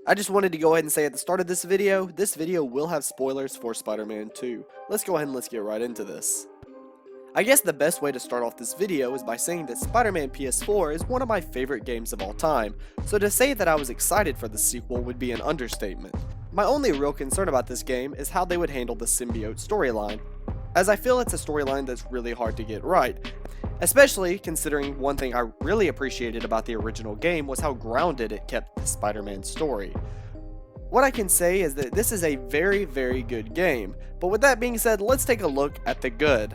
I just wanted to go ahead and say at the start of this video will have spoilers for Spider-Man 2. Let's go ahead and let's get right into this. I guess the best way to start off this video is by saying that Spider-Man PS4 is one of my favorite games of all time, so to say that I was excited for the sequel would be an understatement. My only real concern about this game is how they would handle the symbiote storyline, as I feel it's a storyline that's really hard to get right, especially considering one thing I really appreciated about the original game was how grounded it kept the Spider-Man story. What I can say is that this is a very good game, but with that being said, let's take a look at the good.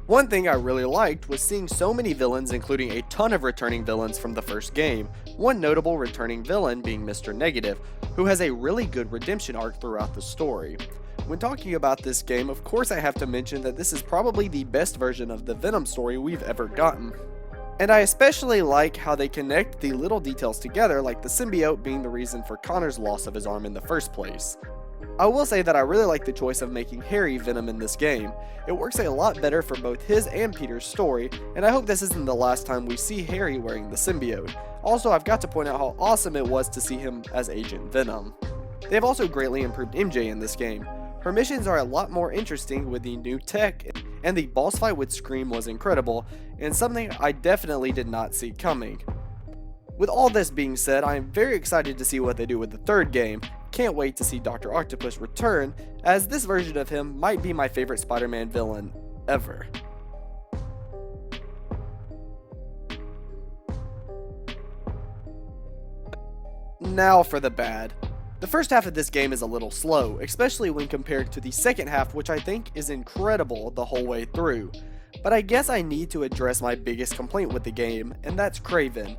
One thing I really liked was seeing so many villains, including a ton of returning villains from the first game, one notable returning villain being Mr. Negative, who has a really good redemption arc throughout the story. When talking about this game, of course I have to mention that this is probably the best version of the Venom story we've ever gotten. And I especially like how they connect the little details together, like the symbiote being the reason for Connor's loss of his arm in the first place. I will say that I really like the choice of making Harry Venom in this game. It works a lot better for both his and Peter's story, and I hope this isn't the last time we see Harry wearing the symbiote. Also, I've got to point out how awesome it was to see him as Agent Venom. They have also greatly improved MJ in this game. Her missions are a lot more interesting with the new tech, and the boss fight with Scream was incredible, and something I definitely did not see coming. With all this being said, I am very excited to see what they do with the third game. Can't wait to see Dr. Octopus return, as this version of him might be my favorite Spider-Man villain ever. Now for the bad. The first half of this game is a little slow, especially when compared to the second half, which I think is incredible the whole way through. But I guess I need to address my biggest complaint with the game, and that's Kraven.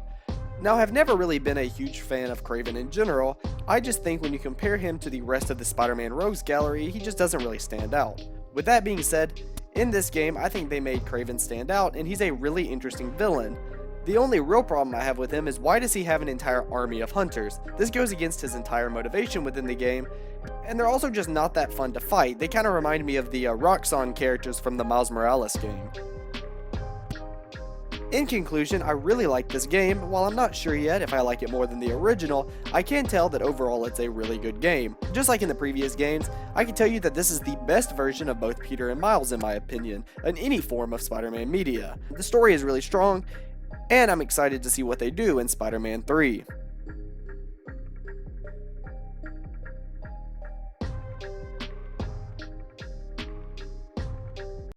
Now, I've never really been a huge fan of Kraven in general. I just think when you compare him to the rest of the Spider-Man Rogues gallery, he just doesn't really stand out. With that being said, in this game, I think they made Kraven stand out, and he's a really interesting villain. The only real problem I have with him is why does he have an entire army of hunters? This goes against his entire motivation within the game, and they're also just not that fun to fight. They kind of remind me of the Roxxon characters from the Miles Morales game. In conclusion, I really like this game. While I'm not sure yet if I like it more than the original, I can tell that overall it's a really good game. Just like in the previous games, I can tell you that this is the best version of both Peter and Miles in my opinion, in any form of Spider-Man media. The story is really strong, and I'm excited to see what they do in Spider-Man 3.